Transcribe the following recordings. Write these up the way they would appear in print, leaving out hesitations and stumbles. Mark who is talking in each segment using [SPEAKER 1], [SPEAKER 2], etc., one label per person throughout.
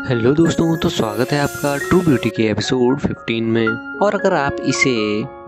[SPEAKER 1] Hello दोस्तों, तो स्वागत है आपका ट्रू ब्यूटी के एपिसोड 15 में। और अगर आप इसे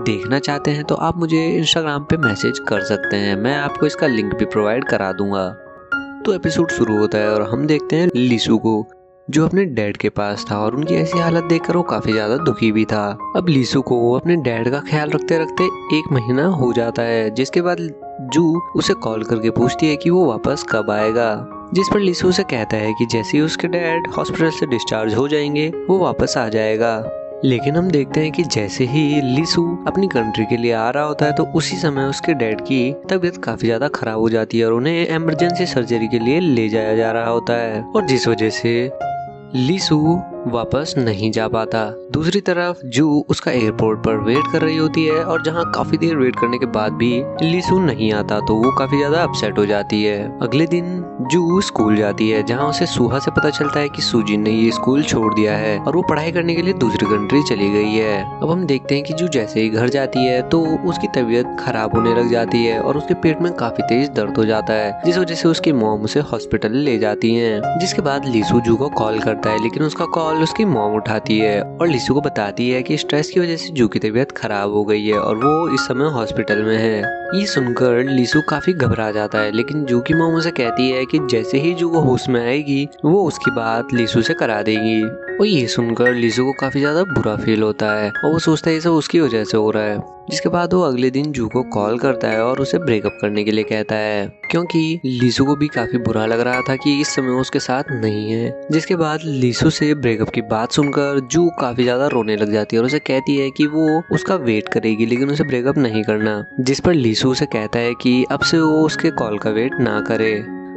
[SPEAKER 1] देखना चाहते हैं तो आप मुझे इंस्टाग्राम पे मैसेज कर सकते हैं, मैं आपको इसका लिंक भी प्रोवाइड करा दूंगा। तो एपिसोड शुरू होता है और हम देखते हैं लीसू को, जो अपने डैड के पास था और उनकी ऐसी हालत देखकर वो काफी ज्यादा दुखी भी था। अब लीसू को अपने डैड का ख्याल रखते रखते 1 महीना हो जाता है, जिसके बाद जू उसे कॉल करके पूछती है कि वो वापस कब आएगा। जिस पर लीसू उसे कहता है कि जैसे ही उसके डैड हॉस्पिटल से डिस्चार्ज हो जाएंगे वो वापस आ जाएगा। लेकिन हम देखते हैं कि जैसे ही लीसू अपनी कंट्री के लिए आ रहा होता है तो उसी समय उसके डैड की तबीयत काफी ज्यादा खराब हो जाती है और उन्हें इमरजेंसी सर्जरी के लिए ले जाया जा रहा होता है, और जिस वजह से लीसू वापस नहीं जा पाता। दूसरी तरफ जू उसका एयरपोर्ट पर वेट कर रही होती है और जहां काफी देर वेट करने के बाद भी लीसू नहीं आता तो वो काफी ज्यादा अपसेट हो जाती है। अगले दिन जू स्कूल जाती है, जहां उसे सुहा से पता चलता है कि सुजिन ने ये स्कूल छोड़ दिया है और वो पढ़ाई करने के लिए दूसरी कंट्री चली गई है। अब हम देखते हैं कि जू जैसे ही घर जाती है तो उसकी तबीयत खराब होने लग जाती है और उसके पेट में काफी तेज दर्द हो जाता है, जिस वजह से उसकी मॉम उसे हॉस्पिटल ले जाती है। जिसके बाद लीसू जू को कॉल करता है, लेकिन उसका कॉल उसकी मॉम उठाती है और लीसू को बताती है कि स्ट्रेस की वजह से जू की तबीयत खराब हो गई है और वो इस समय हॉस्पिटल में है। ये सुनकर लीसू काफी घबरा जाता है, लेकिन जू की मॉम उसे कहती है कि जैसे ही जू को होश में आएगी वो उसकी बात लीसू से करा देगी। और ये सुनकर लीसू को काफी ज्यादा बुरा फील होता है और वो सोचता है ये सब उसकी वजह से हो रहा है। जिसके बाद वो अगले दिन जू को कॉल करता है और उसे ब्रेकअप करने के लिए कहता है, क्योंकि लीसू को भी काफी बुरा लग रहा था कि इस समय वो उसके साथ नहीं है। जिसके बाद लीसू से ब्रेकअप की बात सुनकर जू काफी ज्यादा रोने लग जाती है और उसे कहती है कि वो उसका वेट करेगी लेकिन उसे ब्रेकअप नहीं करना। जिस पर लीसू उसे कहता है कि अब से वो उसके कॉल का वेट ना करे।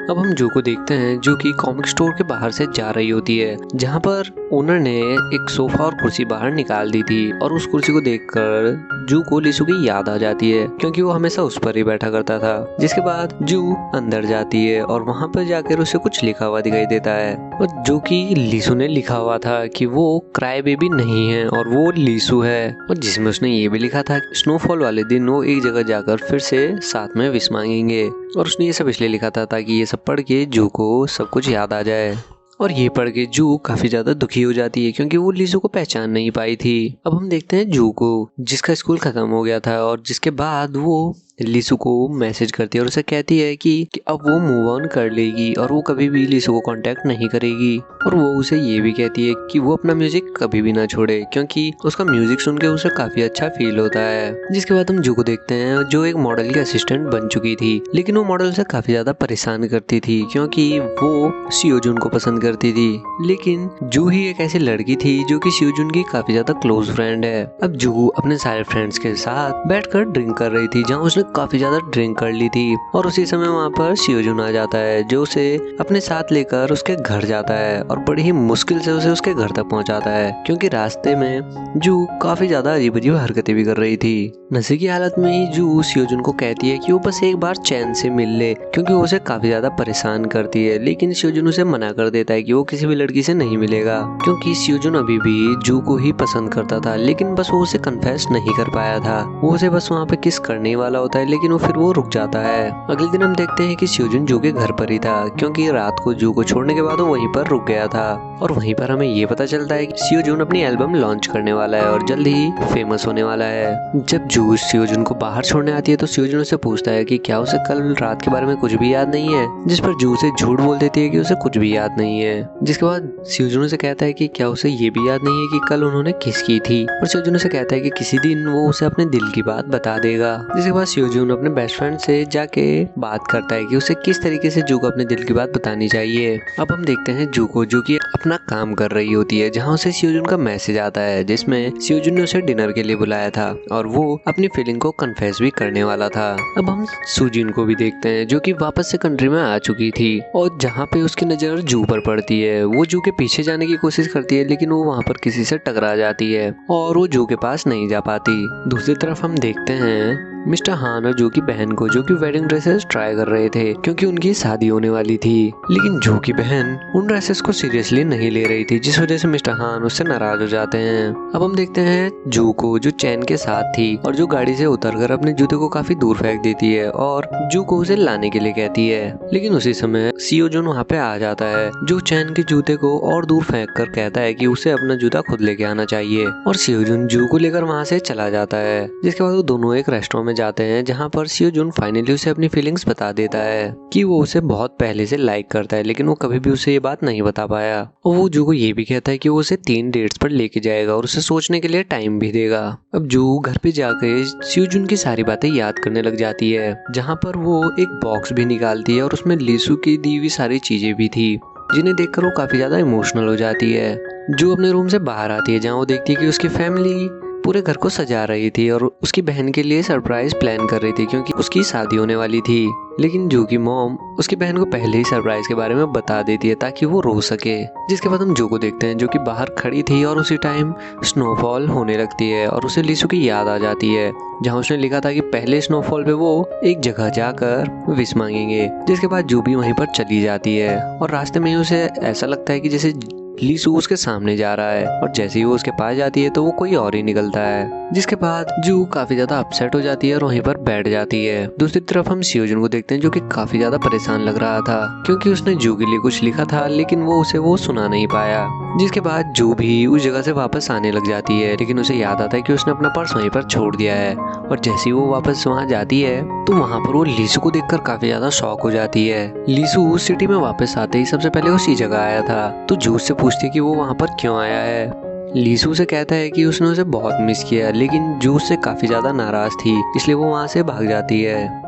[SPEAKER 1] अब हम जू को देखते हैं जो कि कॉमिक स्टोर के बाहर से जा रही होती है, जहाँ पर ओनर ने एक सोफा और कुर्सी बाहर निकाल दी थी और उस कुर्सी को देखकर जू को लीसू की याद आ जाती है, क्योंकि वो हमेशा उस पर ही बैठा करता था। जिसके बाद जू अंदर जाती है और वहाँ पर जाकर उसे कुछ लिखा हुआ दिखाई देता है, और जो कि लीसू ने लिखा हुआ था कि वो क्राई बेबी नहीं है और वो लीसू है, और जिसमें उसने ये भी लिखा था स्नोफॉल वाले दिन वो एक जगह जाकर फिर से साथ में विश मांगेंगे। और उसने ये सब इसलिए लिखा था ताकि ये सब पढ़ के जू को सब कुछ याद आ जाए। और ये पढ़ के जू काफी ज्यादा दुखी हो जाती है क्योंकि वो लीसू को पहचान नहीं पाई थी। अब हम देखते हैं जू को, जिसका स्कूल खत्म हो गया था और जिसके बाद वो लीसू को मैसेज करती है और उसे कहती है कि अब वो मूव ऑन कर लेगी और वो कभी भी लीसू को कांटेक्ट नहीं करेगी। और वो उसे ये भी कहती है कि वो अपना म्यूजिक कभी भी ना छोड़े, क्योंकि उसका म्यूजिक सुन के उसे काफी अच्छा फील होता है। जिसके बाद हम जू को देखते हैं जो एक मॉडल की असिस्टेंट बन चुकी थी, लेकिन वो मॉडल से काफी ज्यादा परेशान करती थी क्योंकि वो सियोजुन को पसंद करती थी। लेकिन जू ही एक ऐसी लड़की थी जो कि सियोजुन की काफी ज्यादा क्लोज फ्रेंड है। अब जू अपने सारे फ्रेंड्स के साथ बैठकर ड्रिंक कर रही थी, जहाँ उसने काफी ज्यादा ड्रिंक कर ली थी, और उसी समय वहाँ पर सियोजुन आ जाता है जो उसे अपने साथ लेकर उसके घर जाता है और बड़ी ही मुश्किल से उसे उसके घर तक पहुँचाता है, क्योंकि रास्ते में जू काफी ज्यादा अजीब अजीब हरकतें भी कर रही थी। नशे की हालत में ही जू सियोजुन को कहती है कि वो बस एक बार चैन से मिल ले, क्योंकि वो उसे काफी ज्यादा परेशान करती है। लेकिन सियोजुन उसे मना कर देता है कि वो किसी भी लड़की से नहीं मिलेगा, क्योंकि सियोजुन अभी भी जू को ही पसंद करता था, लेकिन बस वो उसे कन्फेस नहीं कर पाया था। वो उसे बस वहाँ पे किस करने वाला होता है, लेकिन फिर वो रुक जाता है। अगले दिन हम देखते हैं कि सियोजुन जू के घर पर ही था, क्योंकि रात को जू को छोड़ने के बाद वो वहीं पर रुक गया था। और वहीं पर हमें ये पता चलता है कि सियोजुन अपनी एल्बम लॉन्च करने वाला है और जल्द ही फेमस होने वाला है। जब जू सियोजुन को बाहर छोड़ने आती है तो सियोजुन उसे पूछता है कि क्या उसे कल रात के बारे में कुछ भी याद नहीं है, जिस पर जू उसे झूठ बोल देती है कि उसे कुछ भी याद नहीं है। जिसके बाद सियोजुन उसे कहता है कि क्या उसे ये भी याद नहीं है कि कल उन्होंने किस की थी, और सियोजुन उसे कहता है कि किसी दिन वो उसे अपने दिल की बात बता देगा। जिसके बाद सियोजुन अपने बेस्ट फ्रेंड से जाके बात करता है कि उसे किस तरीके से जू को अपने दिल की बात बतानी चाहिए। अब हम देखते हैं जू को जो कि अपना काम कर रही होती है, जहाँ उसे सियोजुन का मैसेज आता है जिसमें सियोजुन ने उसे डिनर के लिए बुलाया था और वो अपनी फीलिंग को कन्फेस भी करने वाला था। अब हम सुजिन को भी देखते हैं जो कि वापस से कंट्री में आ चुकी थी, और जहाँ पे उसकी नजर जू पर पड़ती है वो जू के पीछे जाने की कोशिश करती है, लेकिन वो वहाँ पर किसी से टकरा जाती है और वो जू के पास नहीं जा पाती। दूसरी तरफ हम देखते हैं मिस्टर हान और जू की बहन को जो कि वेडिंग ड्रेसेस ट्राई कर रहे थे क्योंकि उनकी शादी होने वाली थी। लेकिन जू की बहन उन ड्रेसेस को सीरियसली नहीं ले रही थी, जिस वजह से मिस्टर हान उससे नाराज हो जाते हैं। अब हम देखते हैं जू को जो चैन के साथ थी और जो गाड़ी से उतरकर अपने जूते को काफी दूर फेंक देती है और जू को उसे लाने के लिए कहती है। लेकिन उसी समय सियो जुन वहाँ पे आ जाता है जो चैन के जूते को और दूर फेंक कर कहता है कि उसे अपना जूता खुद लेके आना चाहिए और सियो जुन जू को लेकर वहाँ से चला जाता है। जिसके बाद वो दोनों एक रेस्टोरेंट में जाते हैं जहाँ पर सियो जुन फाइनली उसे अपनी फीलिंग्स बता देता है कि वो उसे बहुत पहले से लाइक करता है, लेकिन वो कभी भी उसे ये बात नहीं बता पाया। और वो जू को ये भी कहता है कि वो उसे 3 डेट्स पर लेके जाएगा और उसे सोचने के लिए टाइम भी देगा। अब जू घर पे जाकर सियो जुन की सारी बातें याद करने लग जाती है, जहाँ पर वो एक बॉक्स भी निकालती है और उसमें लीसू की दी हुई सारी चीजें भी थी, जिन्हें देखकर वो काफी ज्यादा इमोशनल हो जाती है। जू अपने रूम से बाहर आती है जहाँ वो देखती है कि उसकी फैमिली पूरे घर को सजा रही थी और उसकी बहन के लिए सरप्राइज प्लान कर रही थी क्योंकि उसकी शादी होने वाली थी। लेकिन जू की मॉम उसकी बहन को पहले ही सरप्राइज के बारे में बता देती है ताकि वो रो सके। जिसके बाद हम जू को देखते हैं जो कि बाहर खड़ी थी और उसी टाइम स्नोफॉल होने लगती है और उसे लीसू की याद आ जाती है जहाँ उसने लिखा था कि पहले स्नोफॉल पे वो एक जगह जाकर विश मांगेंगे। जिसके बाद जू भी वहीं पर चली जाती है और रास्ते में ही उसे ऐसा लगता है कि जैसे लीसू उसके सामने जा रहा है और जैसे ही वो उसके पास जाती है तो वो कोई और ही निकलता है। जिसके बाद जू काफी ज्यादा अपसेट हो जाती है और वहीं पर बैठ जाती है। दूसरी तरफ हम सियो जुन को देखते हैं जो कि काफी ज्यादा परेशान लग रहा था क्योंकि उसने जू के लिए कुछ लिखा था लेकिन वो उसे वो सुना नहीं पाया। जिसके बाद जू भी उस जगह से वापस आने लग जाती है, लेकिन उसे याद आता है कि उसने अपना पर्स वहीं पर छोड़ दिया है और जैसे ही वो वापस वहाँ जाती है तो वहाँ पर वो लीसू को देखकर काफी ज्यादा शॉक हो जाती है। लीसू उस सिटी में वापस आते ही सबसे पहले उसी जगह आया था, तो जू उससे पूछती है कि वो वहाँ पर क्यों आया है। लीसू से कहता है कि उसने उसे बहुत मिस किया, लेकिन जू उससे काफी ज्यादा नाराज थी इसलिए वो वहाँ से भाग जाती है।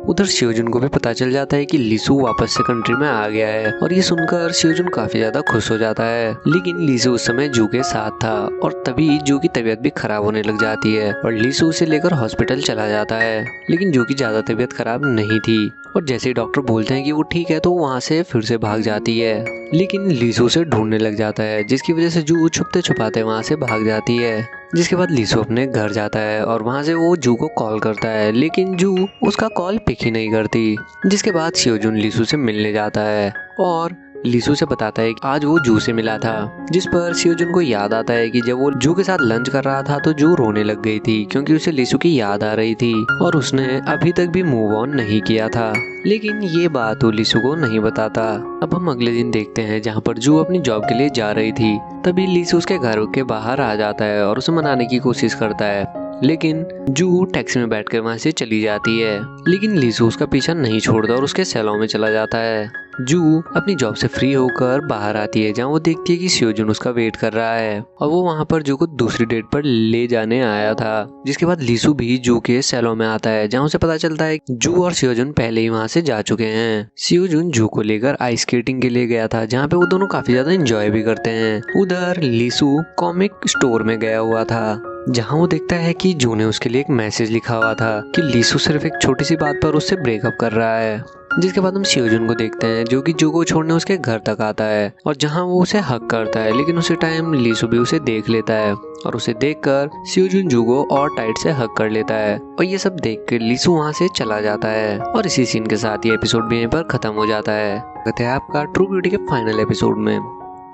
[SPEAKER 1] उधर सियो जुन को भी पता चल जाता है कि लीसू वापस से कंट्री में आ गया है और ये सुनकर सियो जुन काफी ज्यादा खुश हो जाता है। लेकिन लीसू उस समय जू के साथ था और तभी जू की तबीयत भी खराब होने लग जाती है और लीसू उसे लेकर हॉस्पिटल चला जाता है। लेकिन जू की ज्यादा तबीयत खराब नहीं थी और जैसे ही डॉक्टर बोलते हैं कि वो ठीक है तो वहाँ से फिर से भाग जाती है। लेकिन लीसू उसे ढूंढने लग जाता है जिसकी वजह से जू छुपते छुपाते वहाँ से भाग जाती है। जिसके बाद लीसू अपने घर जाता है और वहाँ से वो जू को कॉल करता है, लेकिन जू उसका कॉल पिक ही नहीं करती। जिसके बाद सियो जुन लीसू से मिलने जाता है और लीसू से बताता है कि आज वो जू से मिला था। जिस पर सियो जुन को याद आता है कि जब वो जू के साथ लंच कर रहा था तो जू रोने लग गई थी क्योंकि उसे लीसू की याद आ रही थी और उसने अभी तक भी मूव ऑन नहीं किया था। लेकिन ये बात वो लीसू को नहीं बताता। अब हम अगले दिन देखते हैं जहाँ पर जू अपनी जॉब के लिए जा रही थी, तभी लीसू उसके घर के बाहर आ जाता है और उसे मनाने की कोशिश करता है, लेकिन जू टैक्सी में बैठकर वहाँ से चली जाती है। लेकिन लीसू उसका पीछा नहीं छोड़ता और उसके सैलून में चला जाता है। जू अपनी जॉब से फ्री होकर बाहर आती है जहाँ वो देखती है कि सियो जुन उसका वेट कर रहा है और वो वहाँ पर जू को दूसरी डेट पर ले जाने आया था। जिसके बाद लीसू भी जू के सैलून में आता है जहाँ उसे पता चलता है जू और सियो जुन पहले ही वहाँ से जा चुके हैं। सियो जुन जू को लेकर आइस स्केटिंग के लिए गया था जहाँ पे वो दोनों काफी ज्यादा एंजॉय भी करते हैं। उधर लीसू कॉमिक स्टोर में गया हुआ था जहाँ वो देखता है कि जू ने उसके लिए एक मैसेज लिखा हुआ था कि लीसू सिर्फ एक छोटी सी बात पर उससे ब्रेकअप कर रहा है। जिसके बाद हम सियो जुन को देखते हैं जो कि जू को छोड़ने उसके घर तक आता है और जहाँ वो उसे हक करता है, लेकिन उसी टाइम लीसू भी उसे देख लेता है और उसे देखकर सियो जुन जू को और टाइट से हक कर लेता है और ये सब देख कर लीसू वहाँ से चला जाता है। और इसी सीन के साथ ये एपिसोड भी यहीं पर खत्म हो जाता है। कहते हैं आपका ट्रू ब्यूटी के फाइनल एपिसोड में।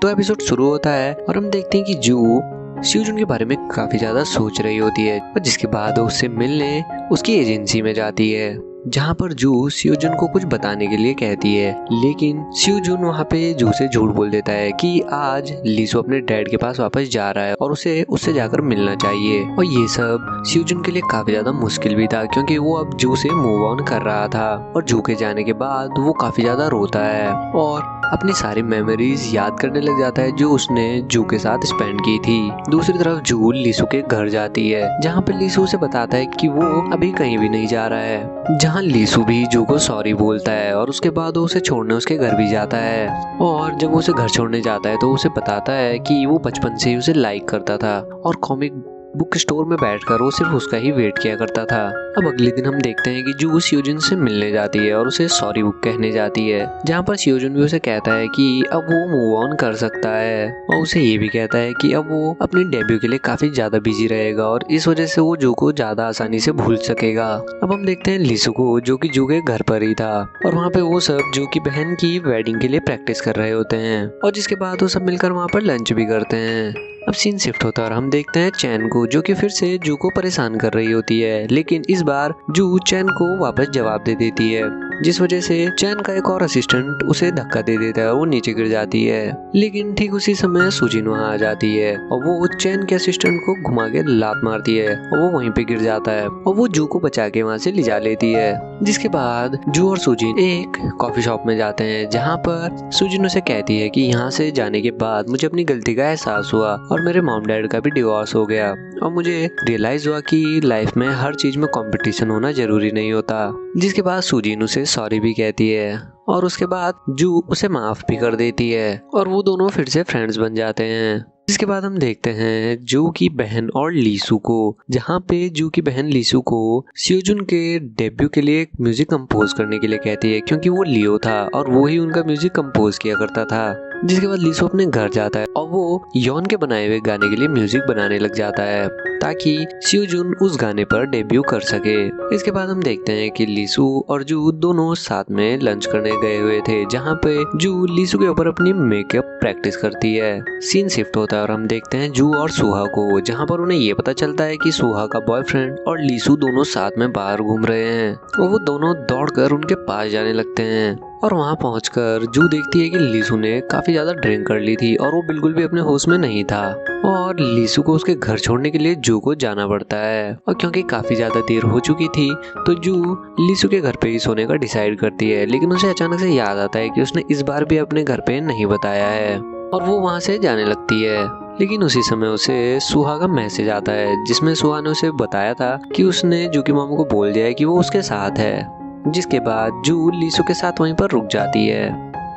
[SPEAKER 1] तो एपिसोड शुरू होता है और हम देखते हैं कि जू सियो जुन के बारे में काफी ज्यादा सोच रही होती है और जिसके बाद वो उससे मिलने उसकी एजेंसी में जाती है जहाँ पर जू सियो जुन को कुछ बताने के लिए कहती है। लेकिन सियो जुन वहाँ पे जू से झूठ बोल देता है कि आज लीसू अपने डैड के पास वापस जा रहा है और उसे उससे जाकर मिलना चाहिए। और ये सब सियो जुन के लिए काफी ज्यादा मुश्किल भी था क्योंकि वो अब जू से मूव ऑन कर रहा था और जू के जाने के बाद वो काफी ज्यादा रोता है और अपनी सारी मेमोरीज याद करने लग जाता है जो उसने जू के साथ स्पेंड की थी। दूसरी तरफ जू लीसू के घर जाती है जहाँ पे लीसू से बताता है कि वो अभी कहीं भी नहीं जा रहा है, जहाँ लीसू भी जू को सॉरी बोलता है और उसके बाद वो उसे छोड़ने उसके घर भी जाता है। और जब वो उसे घर छोड़ने जाता है तो उसे बताता है कि वो बचपन से ही उसे लाइक करता था और कॉमिक बुक स्टोर में बैठकर वो सिर्फ उसका ही वेट किया करता था। अब अगले दिन हम देखते हैं कि जू सियोजुन से मिलने जाती है और उसे सॉरी बुक कहने जाती है, जहाँ पर सियोजुन भी उसे कहता है कि अब वो मूव ऑन कर सकता है और उसे ये भी कहता है कि अब वो अपनी डेब्यू के लिए काफी ज्यादा बिजी रहेगा और इस वजह से वो जू को ज्यादा आसानी से भूल सकेगा। अब हम देखते हैं लीसू को, जो कि जू के घर पर ही था और वहाँ पे वो सब जू की बहन की वेडिंग के लिए प्रैक्टिस कर रहे होते हैं और जिसके बाद वो सब मिलकर वहाँ पर लंच भी करते हैं। अब सीन शिफ्ट होता है और हम देखते हैं चैन को, जो कि फिर से जू को परेशान कर रही होती है, लेकिन इस बार जू चैन को वापस जवाब दे देती है, जिस वजह से चैन का एक और असिस्टेंट उसे धक्का दे देता है और वो नीचे गिर जाती है। लेकिन ठीक उसी समय सुजिन वहाँ आ जाती है और वो चैन के असिस्टेंट को घुमा के लात मारती है और वो वहीं पे गिर जाता है और वो जू को बचा के वहाँ से ले जा लेती है। जिसके बाद जू और सुजिन एक कॉफी शॉप में जाते हैं, जहाँ पर सुजिन उसे कहती है कि यहाँ से जाने के बाद मुझे अपनी गलती का एहसास हुआ और मेरे मॉम डैड का भी डिवोर्स हो गया और मुझे रियलाइज हुआ कि लाइफ में हर चीज में कंपटीशन होना जरूरी नहीं होता। जिसके बाद सुजिन उसे सॉरी भी कहती है और उसके बाद जू उसे माफ भी कर देती है और वो दोनों फिर से फ्रेंड्स बन जाते हैं। इसके बाद हम देखते हैं जू की बहन और लीसू को, जहाँ पे जू की बहन लीसू को सियोजुन के डेब्यू के लिए म्यूजिक कंपोज करने के लिए कहती है, क्योंकि वो लियो था और वो ही उनका म्यूजिक कंपोज किया करता था। जिसके बाद लीसू अपने घर जाता है और वो यॉन के बनाए हुए गाने के लिए म्यूजिक बनाने लग जाता है ताकि सियोजुन उस गाने पर डेब्यू कर सके। इसके बाद हम देखते हैं कि लीसू और जू दोनों साथ में लंच करने गए हुए थे, जहाँ पे जू लीसू के ऊपर अपनी मेकअप प्रैक्टिस करती है। सीन शिफ्ट होता है और हम देखते हैं जू और सुहा को, जहाँ पर उन्हें ये पता चलता है कि सुहा का बॉयफ्रेंड और लीसू दोनों साथ में बाहर घूम रहे हैं और वो दोनों दौड़कर उनके पास जाने लगते हैं और वहां पहुंचकर जू देखती है कि लीसू ने काफी ज्यादा ड्रिंक कर ली थी और वो बिल्कुल भी अपने होश में नहीं था और लीसू को उसके घर छोड़ने के लिए जू को जाना पड़ता है। और क्योंकि काफी ज्यादा देर हो चुकी थी तो जू लीसू के घर पे ही सोने का डिसाइड करती है, लेकिन उसे अचानक से याद आता है कि उसने इस बार भी अपने घर पे नहीं बताया है और वो वहां से जाने लगती है। लेकिन उसी समय उसे सुहा का मैसेज आता है, जिसमें सुहा ने उसे बताया था कि उसने जू की मामा को बोल दिया है कि वो उसके साथ है। जिसके बाद जू लीसू के साथ वहीं पर रुक जाती है।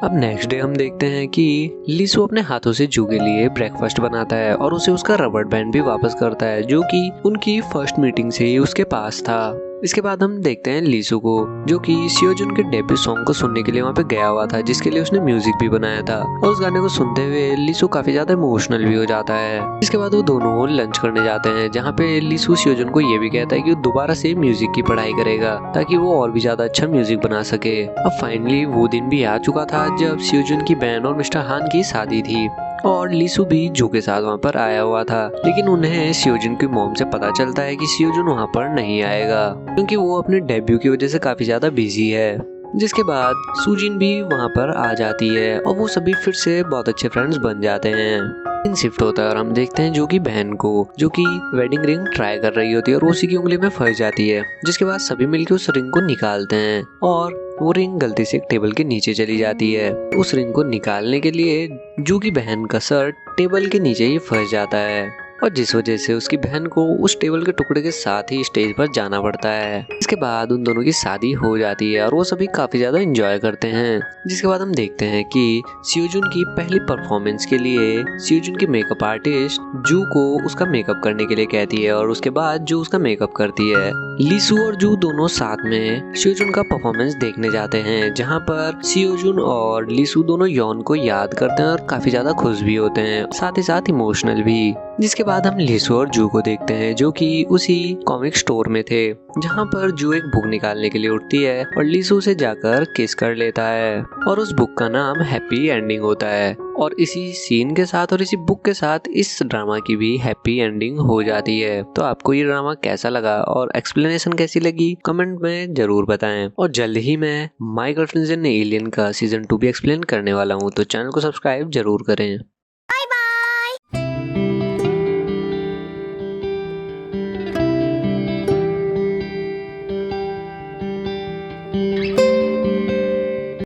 [SPEAKER 1] अब नेक्स्ट डे हम देखते हैं कि लीसू अपने हाथों से जू के लिए ब्रेकफास्ट बनाता है और उसे उसका रबर बैंड भी वापस करता है, जो कि उनकी फर्स्ट मीटिंग से ही उसके पास था। इसके बाद हम देखते हैं लीसू को, जो कि सियोजुन के डेब्यू सॉन्ग को सुनने के लिए वहाँ पे गया हुआ था, जिसके लिए उसने म्यूजिक भी बनाया था और उस गाने को सुनते हुए लीसू काफी ज्यादा इमोशनल भी हो जाता है। इसके बाद वो दोनों लंच करने जाते हैं, जहाँ पे लीसू सियोजुन को ये भी कहता है कि वो दोबारा से म्यूजिक की पढ़ाई करेगा ताकि वो और भी ज्यादा अच्छा म्यूजिक बना सके। अब फाइनली वो दिन भी आ चुका था जब सियोजुन की बहन और मिस्टर हान की शादी थी और लीसू भी जू के साथ वहाँ पर आया हुआ था, लेकिन उन्हें सियोजुन की मॉम से पता चलता है कि सियोजुन वहाँ पर नहीं आएगा क्योंकि वो अपने डेब्यू की वजह से काफी ज्यादा बिजी है। जिसके बाद सुजिन भी वहाँ पर आ जाती है और वो सभी फिर से बहुत अच्छे फ्रेंड्स बन जाते हैं। शिफ्ट होता है और हम देखते हैं जू की बहन को, जो कि वेडिंग रिंग ट्राई कर रही होती है और उसी की उंगली में फंस जाती है। जिसके बाद सभी मिलकर उस रिंग को निकालते हैं और वो रिंग गलती से एक टेबल के नीचे चली जाती है। उस रिंग को निकालने के लिए जू की बहन का सर टेबल के नीचे ही फंस जाता है और जिस वजह से उसकी बहन को उस टेबल के टुकड़े के साथ ही स्टेज पर जाना पड़ता है। इसके बाद उन दोनों की शादी हो जाती है और वो सभी काफी ज्यादा एंजॉय करते हैं। जिसके बाद हम देखते हैं कि सियोजुन की पहली परफॉर्मेंस के लिए सियोजुन की मेकअप आर्टिस्ट जू को उसका मेकअप करने के लिए कहती है और उसके बाद जू उसका मेकअप करती है। लीसू और जू दोनों साथ में सियोजुन का परफॉर्मेंस देखने जाते हैं, जहाँ पर सियोजुन और लीसू दोनों यॉन को याद करते हैं और काफी ज्यादा खुश भी होते हैं, साथ ही साथ इमोशनल भी। जिसके बाद हम लीसू और जू को देखते हैं, जो कि उसी कॉमिक स्टोर में थे, जहाँ पर जू एक बुक निकालने के लिए उठती है और लीसू से जाकर किस कर लेता है और उस बुक का नाम हैप्पी एंडिंग होता है। और इसी सीन के साथ और इसी बुक के साथ इस ड्रामा की भी हैप्पी एंडिंग हो जाती है। तो आपको ये ड्रामा कैसा लगा और एक्सप्लेनेशन कैसी लगी कमेंट में जरूर बताएं। और जल्द ही मैं माय गर्लफ्रेंड एन एलियन का सीजन 2 भी एक्सप्लेन करने वाला हूँ, तो चैनल को सब्सक्राइब जरूर करें।